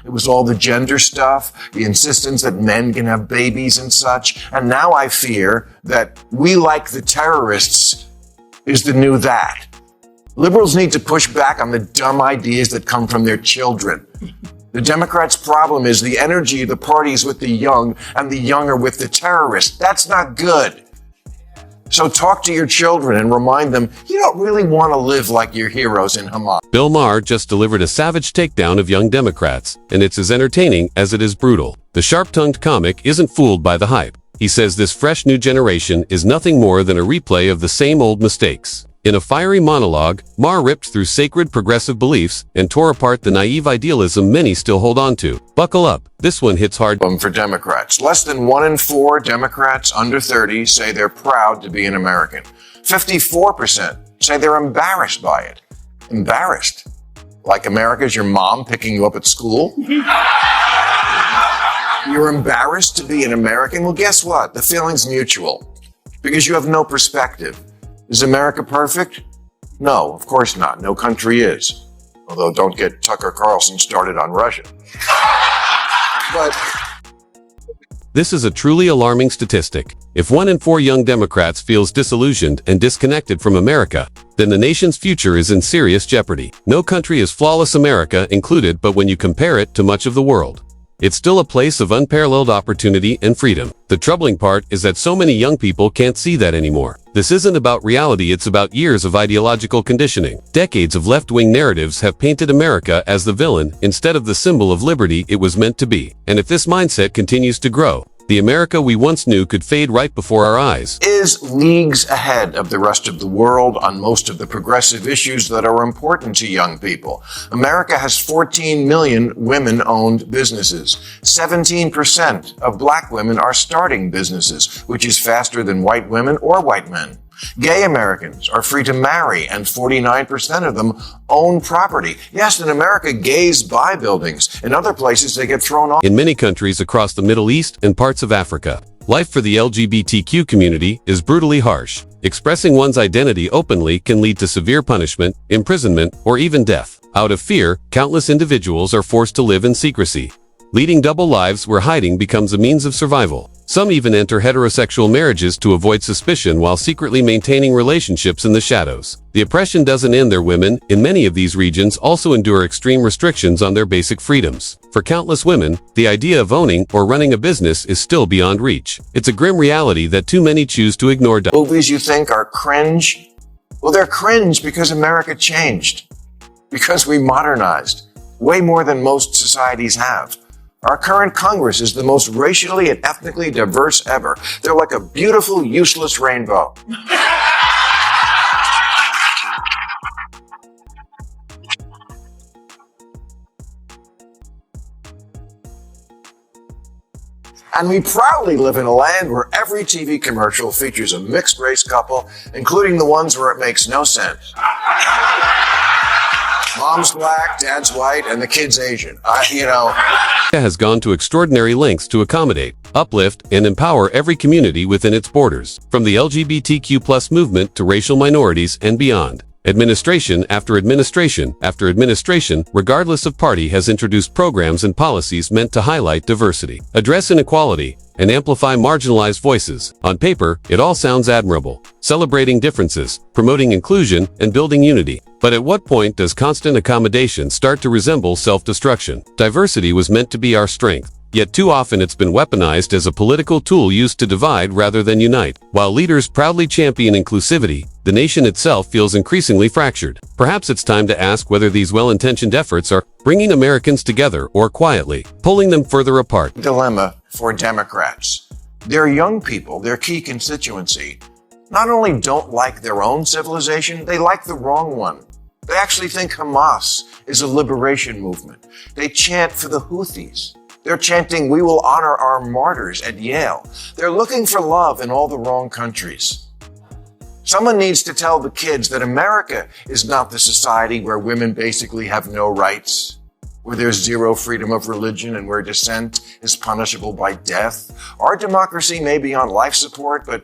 It was all the gender stuff, the insistence that men can have babies and such. And now I fear that we like the terrorists is the new that. Liberals need to push back on the dumb ideas that come from their children. The Democrats' problem is the energy of the parties with the young and the young are with the terrorists. That's not good. So talk to your children and remind them you don't really want to live like your heroes in Hamas. Bill Maher just delivered a savage takedown of young Democrats, and it's as entertaining as it is brutal. The sharp-tongued comic isn't fooled by the hype. He says this fresh new generation is nothing more than a replay of the same old mistakes. In a fiery monologue, Maher ripped through sacred progressive beliefs and tore apart the naive idealism many still hold on to. Buckle up, this one hits hard. For Democrats, less than 1 in 4 Democrats under 30 say they're proud to be an American. 54% say they're embarrassed by it. Embarrassed? Like America's your mom picking you up at school? You're embarrassed to be an American? Well, guess what? The feeling's mutual. Because you have no perspective. Is America perfect? No, of course not. No country is. Although don't get Tucker Carlson started on Russia. But this is a truly alarming statistic. If 1 in 4 young Democrats feels disillusioned and disconnected from America, then the nation's future is in serious jeopardy. No country is flawless, America included, but when you compare it to much of the world, it's still a place of unparalleled opportunity and freedom. The troubling part is that so many young people can't see that anymore. This isn't about reality, it's about years of ideological conditioning. Decades of left-wing narratives have painted America as the villain instead of the symbol of liberty it was meant to be. And if this mindset continues to grow, the America we once knew could fade right before our eyes. Is leagues ahead of the rest of the world on most of the progressive issues that are important to young people. America has 14 million women-owned businesses. 17% of black women are starting businesses, which is faster than white women or white men. Gay Americans are free to marry, and 49% of them own property. Yes, in America, gays buy buildings. In other places, they get thrown off. In many countries across the Middle East and parts of Africa, life for the LGBTQ community is brutally harsh. Expressing one's identity openly can lead to severe punishment, imprisonment, or even death. Out of fear, countless individuals are forced to live in secrecy, leading double lives where hiding becomes a means of survival. Some even enter heterosexual marriages to avoid suspicion while secretly maintaining relationships in the shadows. The oppression doesn't end there. Women in many of these regions also endure extreme restrictions on their basic freedoms. For countless women, the idea of owning or running a business is still beyond reach. It's a grim reality that too many choose to ignore. Movies you think are cringe? Well, they're cringe because America changed. Because we modernized. Way more than most societies have. Our current Congress is the most racially and ethnically diverse ever. They're like a beautiful, useless rainbow. And we proudly live in a land where every TV commercial features a mixed-race couple, including the ones where it makes no sense. Mom's black, dad's white, and the kid's Asian. Has gone to extraordinary lengths to accommodate, uplift, and empower every community within its borders, from the LGBTQ+ movement to racial minorities and beyond. Administration after administration after administration, regardless of party, has introduced programs and policies meant to highlight diversity, address inequality, and amplify marginalized voices. On paper, it all sounds admirable, celebrating differences, promoting inclusion, and building unity. But at what point does constant accommodation start to resemble self-destruction? Diversity was meant to be our strength, yet too often it's been weaponized as a political tool used to divide rather than unite. While leaders proudly champion inclusivity, the nation itself feels increasingly fractured. Perhaps it's time to ask whether these well-intentioned efforts are bringing Americans together or quietly pulling them further apart. Dilemma for Democrats. Their young people, their key constituency, not only don't like their own civilization, they like the wrong one. They actually think Hamas is a liberation movement. They chant for the Houthis. They're chanting, "We will honor our martyrs" at Yale. They're looking for love in all the wrong countries. Someone needs to tell the kids that America is not the society where women basically have no rights, where there's zero freedom of religion and where dissent is punishable by death. Our democracy may be on life support, but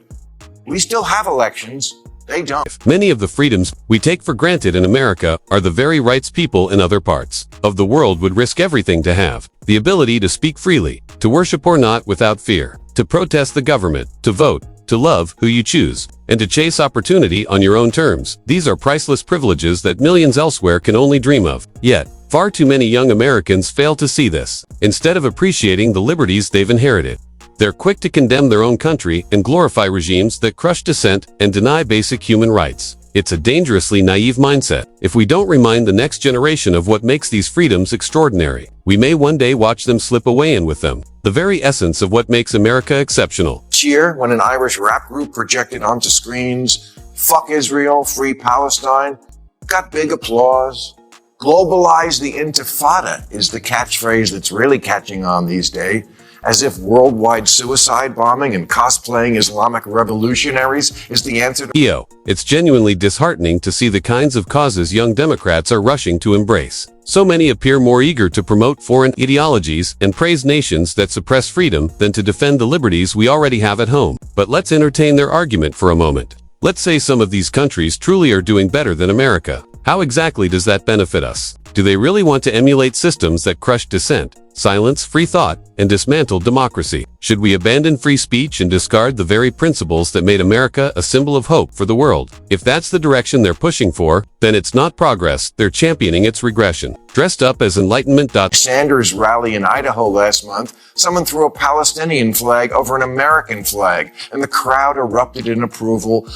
we still have elections. They don't. Many of the freedoms we take for granted in America are the very rights people in other parts of the world would risk everything to have. The ability to speak freely, to worship or not without fear, to protest the government, to vote, to love who you choose, and to chase opportunity on your own terms. These are priceless privileges that millions elsewhere can only dream of. Yet, far too many young Americans fail to see this. Instead of appreciating the liberties they've inherited, they're quick to condemn their own country and glorify regimes that crush dissent and deny basic human rights. It's a dangerously naive mindset. If we don't remind the next generation of what makes these freedoms extraordinary, we may one day watch them slip away, and with them, the very essence of what makes America exceptional. Cheer when an Irish rap group projected onto screens, "Fuck Israel, free Palestine," got big applause. Globalize the Intifada is the catchphrase that's really catching on these days, as if worldwide suicide bombing and cosplaying Islamic revolutionaries is the answer to It's genuinely disheartening to see the kinds of causes young Democrats are rushing to embrace. So many appear more eager to promote foreign ideologies and praise nations that suppress freedom than to defend the liberties we already have at home. But let's entertain their argument for a moment. Let's say some of these countries truly are doing better than America. How exactly does that benefit us? Do they really want to emulate systems that crush dissent, silence free thought, and dismantle democracy? Should we abandon free speech and discard the very principles that made America a symbol of hope for the world? If that's the direction they're pushing for, then it's not progress, they're championing its regression. Dressed up as Enlightenment. Sanders' rally in Idaho last month, someone threw a Palestinian flag over an American flag, and the crowd erupted in approval.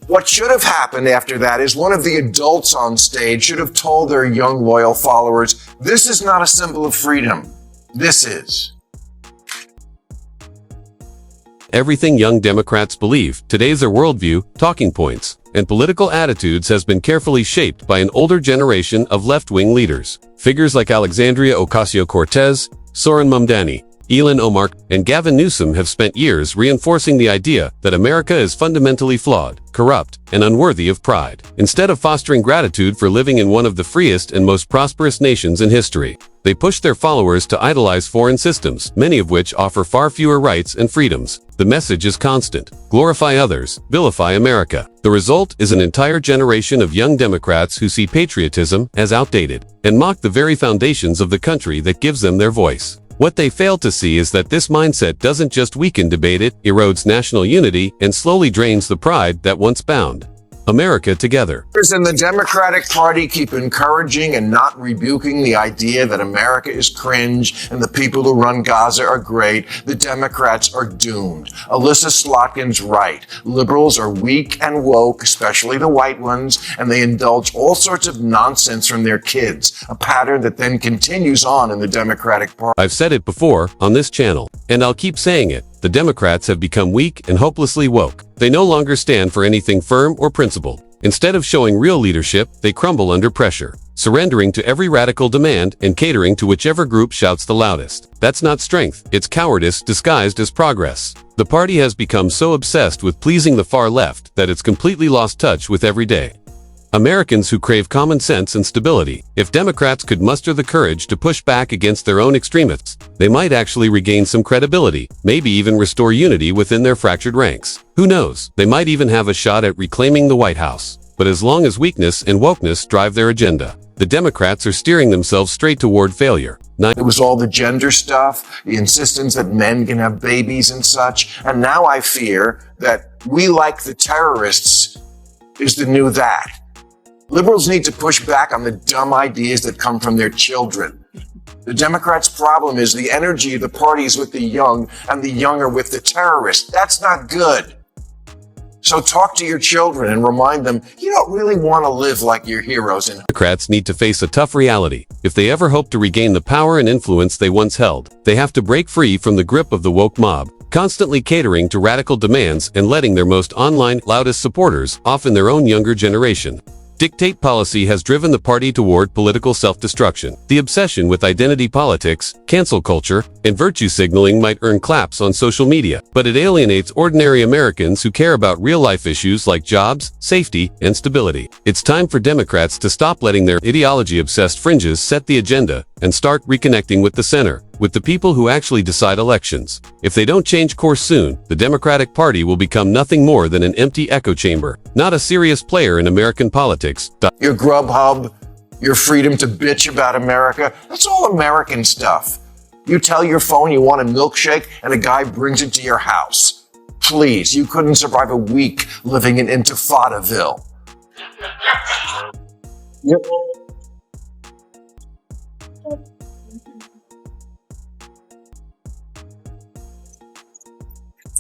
What should have happened after that is one of the adults on stage should have told their young loyal followers, this is not a symbol of freedom. This is. Everything young Democrats believe, today's their worldview, talking points, and political attitudes has been carefully shaped by an older generation of left-wing leaders. Figures like Alexandria Ocasio-Cortez, Soren Mamdani, Ilhan Omar, and Gavin Newsom have spent years reinforcing the idea that America is fundamentally flawed, corrupt, and unworthy of pride. Instead of fostering gratitude for living in one of the freest and most prosperous nations in history, they push their followers to idolize foreign systems, many of which offer far fewer rights and freedoms. The message is constant: glorify others, vilify America. The result is an entire generation of young Democrats who see patriotism as outdated and mock the very foundations of the country that gives them their voice. What they fail to see is that this mindset doesn't just weaken debate, it erodes national unity and slowly drains the pride that once bound America together. And the Democratic Party keep encouraging and not rebuking the idea that America is cringe and the people who run Gaza are great. The Democrats are doomed. Alyssa Slotkin's right. Liberals are weak and woke, especially the white ones, and they indulge all sorts of nonsense from their kids, a pattern that then continues on in the Democratic Party. I've said it before on this channel, and I'll keep saying it. The Democrats have become weak and hopelessly woke. They no longer stand for anything firm or principled. Instead of showing real leadership, they crumble under pressure, surrendering to every radical demand and catering to whichever group shouts the loudest. That's not strength, it's cowardice disguised as progress. The party has become so obsessed with pleasing the far left that it's completely lost touch with everyday Americans who crave common sense and stability. If Democrats could muster the courage to push back against their own extremists, they might actually regain some credibility, maybe even restore unity within their fractured ranks. Who knows, they might even have a shot at reclaiming the White House. But as long as weakness and wokeness drive their agenda, the Democrats are steering themselves straight toward failure. It was all the gender stuff, the insistence that men can have babies and such, and now I fear that we like the terrorists is the new that. Liberals need to push back on the dumb ideas that come from their children. The Democrats' problem is the energy of the party is with the young and the young are with the terrorists. That's not good. So talk to your children and remind them you don't really want to live like your heroes. Democrats need to face a tough reality. If they ever hope to regain the power and influence they once held, they have to break free from the grip of the woke mob, constantly catering to radical demands and letting their most online, loudest supporters, often their own younger generation, dictate policy has driven the party toward political self-destruction. The obsession with identity politics, cancel culture, and virtue signaling might earn claps on social media, but it alienates ordinary Americans who care about real-life issues like jobs, safety, and stability. It's time for Democrats to stop letting their ideology-obsessed fringes set the agenda and start reconnecting with the center, with the people who actually decide elections. If they don't change course soon, the Democratic Party will become nothing more than an empty echo chamber, not a serious player in American politics. Your Grubhub, your freedom to bitch about America, that's all American stuff. You tell your phone you want a milkshake and a guy brings it to your house. Please, you couldn't survive a week living in Intifadaville. Yep.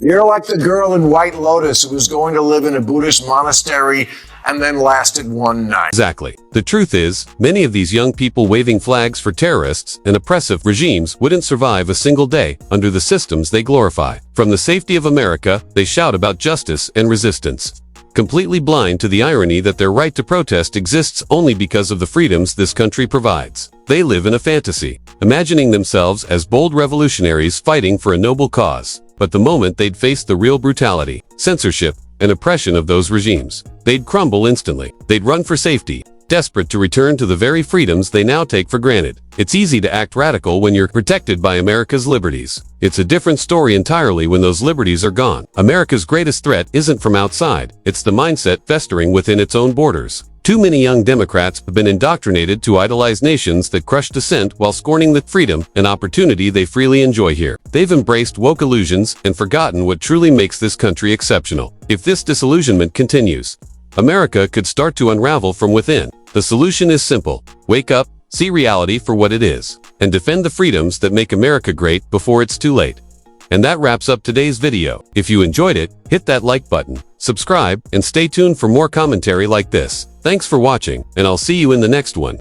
You're like the girl in White Lotus who was going to live in a Buddhist monastery and then lasted one night. Exactly. The truth is, many of these young people waving flags for terrorists and oppressive regimes wouldn't survive a single day under the systems they glorify. From the safety of America, they shout about justice and resistance, completely blind to the irony that their right to protest exists only because of the freedoms this country provides. They live in a fantasy, imagining themselves as bold revolutionaries fighting for a noble cause. But the moment they'd face the real brutality, censorship, and oppression of those regimes, they'd crumble instantly. They'd run for safety, desperate to return to the very freedoms they now take for granted. It's easy to act radical when you're protected by America's liberties. It's a different story entirely when those liberties are gone. America's greatest threat isn't from outside, it's the mindset festering within its own borders. Too many young Democrats have been indoctrinated to idolize nations that crush dissent while scorning the freedom and opportunity they freely enjoy here. They've embraced woke illusions and forgotten what truly makes this country exceptional. If this disillusionment continues, America could start to unravel from within. The solution is simple. Wake up, see reality for what it is, and defend the freedoms that make America great before it's too late. And that wraps up today's video. If you enjoyed it, hit that like button, subscribe, and stay tuned for more commentary like this. Thanks for watching, and I'll see you in the next one.